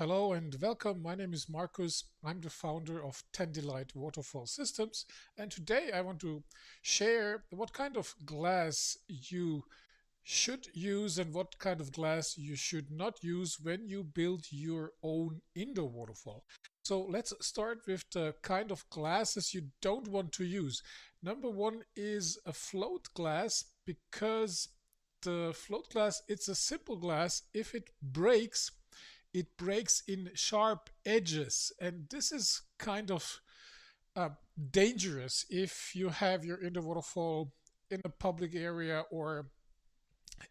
Hello and welcome. My name is Markus. I'm the founder of Tendel Light Waterfall Systems, and today I want to share what kind of glass you should use and what kind of glass you should not use when you build your own indoor waterfall. So let's start with the kind of glasses you don't want to use. Number one is a float glass because the float glass, it's a simple glass. If it breaks in sharp edges, and this is kind of uh, dangerous if you have your indoor waterfall in a public area or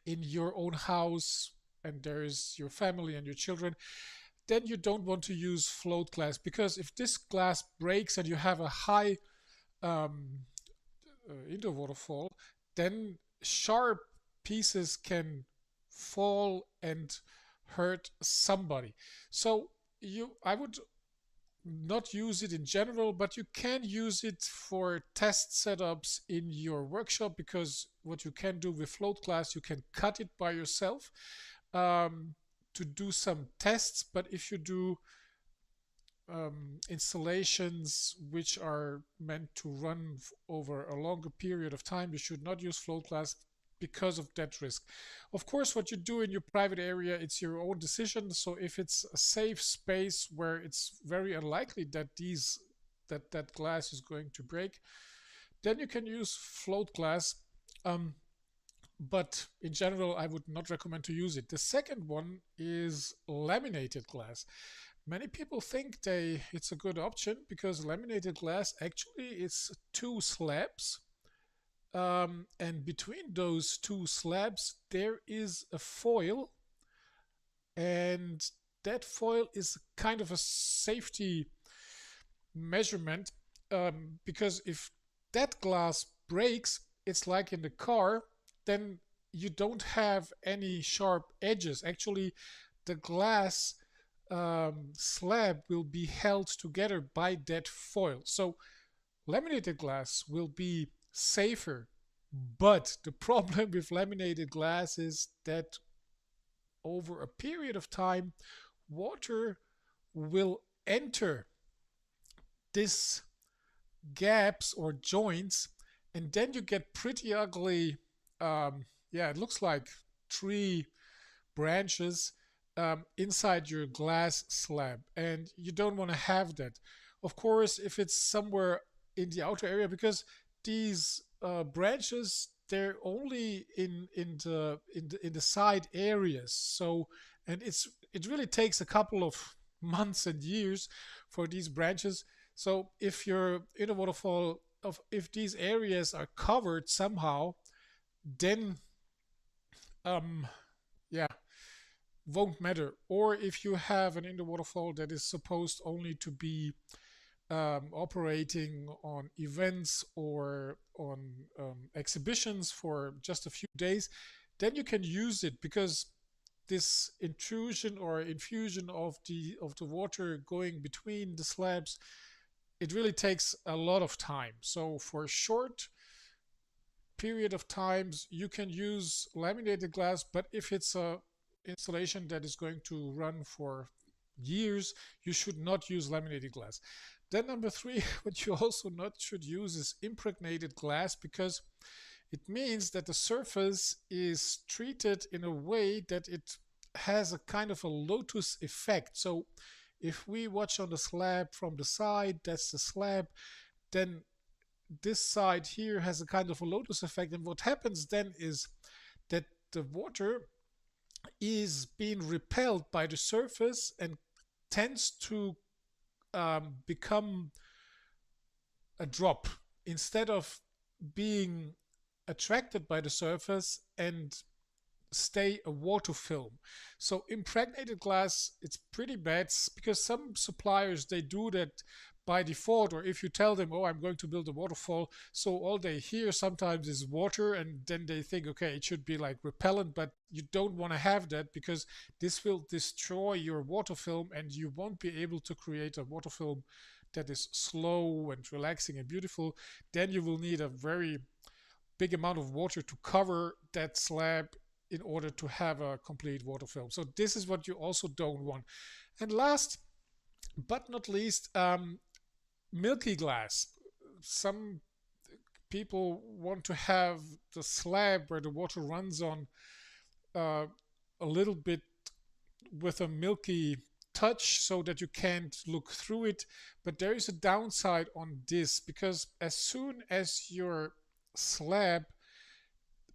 in your own house and there's your family and your children. Then you don't want to use float glass, because if this glass breaks and you have a high um, indoor waterfall, then sharp pieces can fall and hurt somebody. So I would not use it in general, but you can use it for test setups in your workshop, because what you can do with float glass, you can cut it by yourself um, to do some tests. But if you do installations which are meant to run over a longer period of time, you should not use float glass because of that risk. Of course, what you do in your private area, it's your own decision. So if it's a safe space where it's very unlikely that that glass is going to break, then you can use float glass. Um, but in general, I would not recommend to use it. The second one is laminated glass. Many people think it's a good option because laminated glass actually is two slabs, and between those two slabs there is a foil, and that foil is kind of a safety measurement, because if that glass breaks, it's like in the car, then you don't have any sharp edges. Actually, the glass slab will be held together by that foil. So laminated glass will be safer, but the problem with laminated glass is that over a period of time, water will enter these gaps or joints, and then you get pretty ugly. Yeah, it looks like tree branches inside your glass slab, and you don't want to have that. Of course, if it's somewhere in the outer area, because these branches, they're only in the side areas. So, and it really takes a couple of months and years for these branches. So if you're in a waterfall, of if these areas are covered somehow, then um yeah, won't matter. Or if you have an indoor waterfall that is supposed only to be operating on events or on exhibitions for just a few days, then you can use it, because this intrusion or infusion of the water going between the slabs, it really takes a lot of time. So for a short period of times, you can use laminated glass, but if it's a installation that is going to run for years, you should not use laminated glass. Then number three, what you also not should use is impregnated glass, because it means that the surface is treated in a way that it has a kind of a lotus effect. So if we watch on the slab from the side, that's the slab, then this side here has a kind of a lotus effect. And what happens then is that the water is being repelled by the surface and tends to become a drop instead of being attracted by the surface and stay a water film. So impregnated glass, it's pretty bad, because some suppliers, they do that by default, or if you tell them, oh, I'm going to build a waterfall, so all they hear sometimes is water, and then they think, okay, it should be like repellent. But you don't want to have that, because this will destroy your water film and you won't be able to create a water film that is slow and relaxing and beautiful. Then you will need a very big amount of water to cover that slab in order to have a complete water film. So this is what you also don't want. And last but not least, milky glass. Some people want to have the slab where the water runs on uh, a little bit with a milky touch so that you can't look through it. But there is a downside on this, because as soon as your slab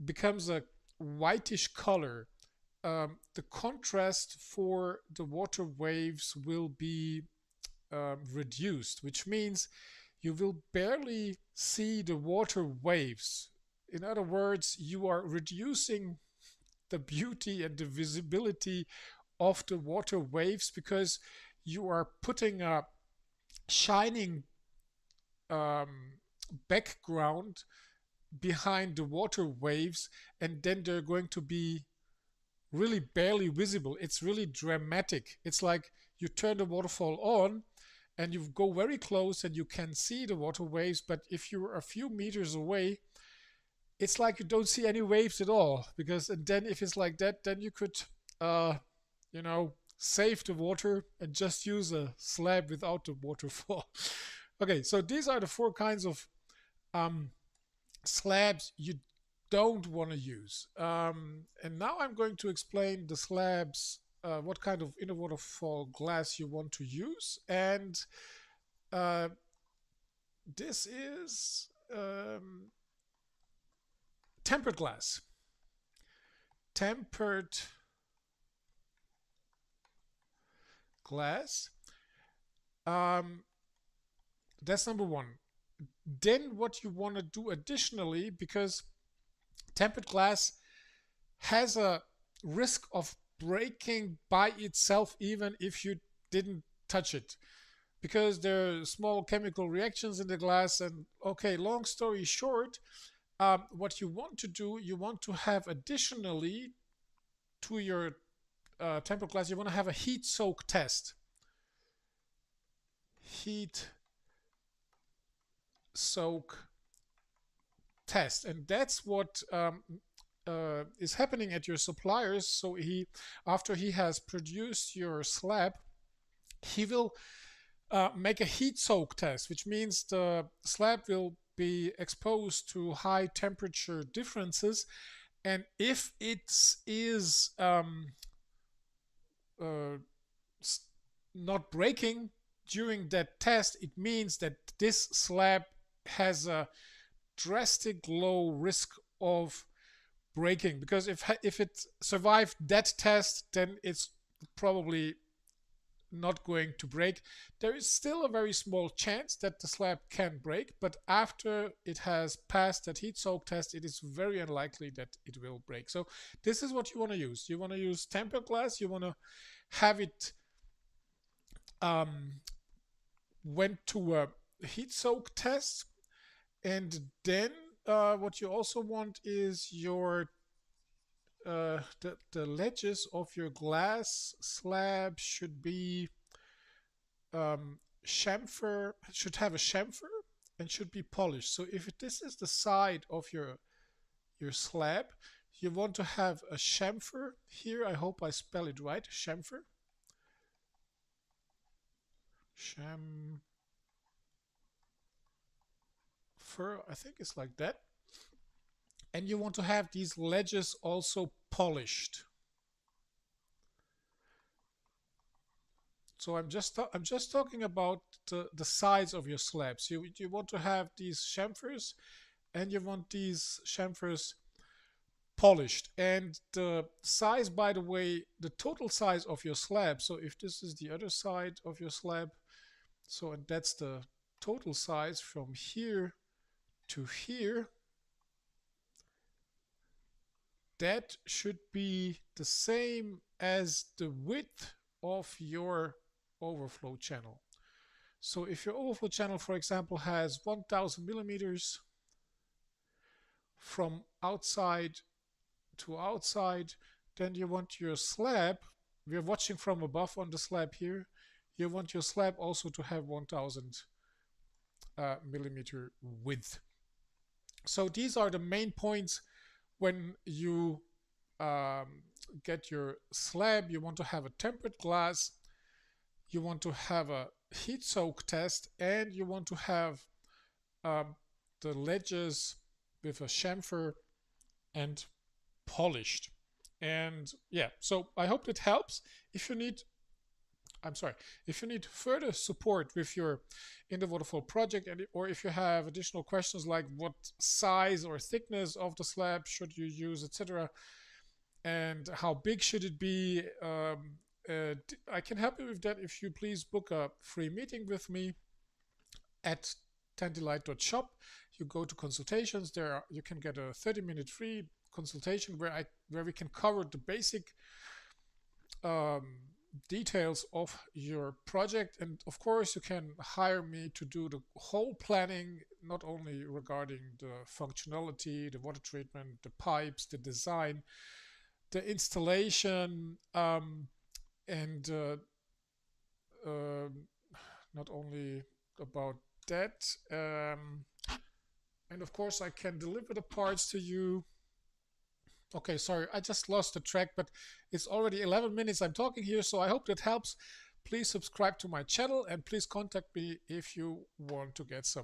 becomes a whitish color, the contrast for the water waves will be reduced, which means you will barely see the water waves. In other words, you are reducing the beauty and the visibility of the water waves because you are putting a shining um, background behind the water waves, and then they're going to be really barely visible. It's really dramatic. It's like you turn the waterfall on and you go very close and you can see the water waves, but if you're a few meters away, it's like you don't see any waves at all. Because, and then if it's like that, then you could you know, save the water and just use a slab without the waterfall. Okay, so these are the four kinds of slabs you don't want to use. And now I'm going to explain the slabs, what kind of inner waterfall glass you want to use. And this is tempered glass. Tempered glass. That's number one. Then what you want to do additionally, because tempered glass has a risk of breaking by itself even if you didn't touch it, because there are small chemical reactions in the glass. And okay, long story short, what you want to do, you want to have additionally to your tempered glass, you want to have a heat soak test. Heat soak test. And that's what is happening at your suppliers. So he, after he has produced your slab, he will make a heat soak test, which means the slab will be exposed to high temperature differences. And if it is not breaking during that test, it means that this slab has a drastic low risk of breaking. Because if it survived that test, then it's probably not going to break. There is still a very small chance that the slab can break, but after it has passed that heat soak test, it is very unlikely that it will break. So this is what you want to use. You want to use tempered glass. You want to have it went to a heat soak test. And then what you also want is your the ledges of your glass slab should be chamfer, should have a chamfer and should be polished. So if this is the side of your slab, you want to have a chamfer here. I hope I spell it right. Chamfer. Chamfer, I think it's like that. And you want to have these ledges also polished. So I'm just talking about the sides of your slabs. You want to have these chamfers, and you want these chamfers polished. And the size, by the way, the total size of your slab. So if this is the other side of your slab, so and that's the total size from here to here, that should be the same as the width of your overflow channel. So if your overflow channel, for example, has 1000 millimeters from outside to outside, then you want your slab, we're watching from above on the slab here, you want your slab also to have 1000 millimeter width. So these are the main points when you get your slab, you want to have a tempered glass, you want to have a heat soak test, and you want to have um, the ledges with a chamfer and polished. And yeah, so I hope it helps. If you need, I'm sorry, if you need further support with your in the waterfall project, and or if you have additional questions like what size or thickness of the slab should you use, etc., and how big should it be, I can help you with that if you please book a free meeting with me at tendelight.shop. You go to consultations. There you can get a 30-minute free consultation where we can cover the basic um, details of your project, and of course you can hire me to do the whole planning, not only regarding the functionality, the water treatment, the pipes, the design, the installation, and uh, not only about that. And of course, I can deliver the parts to you. Okay, sorry, I just lost the track, but it's already 11 minutes I'm talking here, so I hope that helps. Please subscribe to my channel and please contact me if you want to get some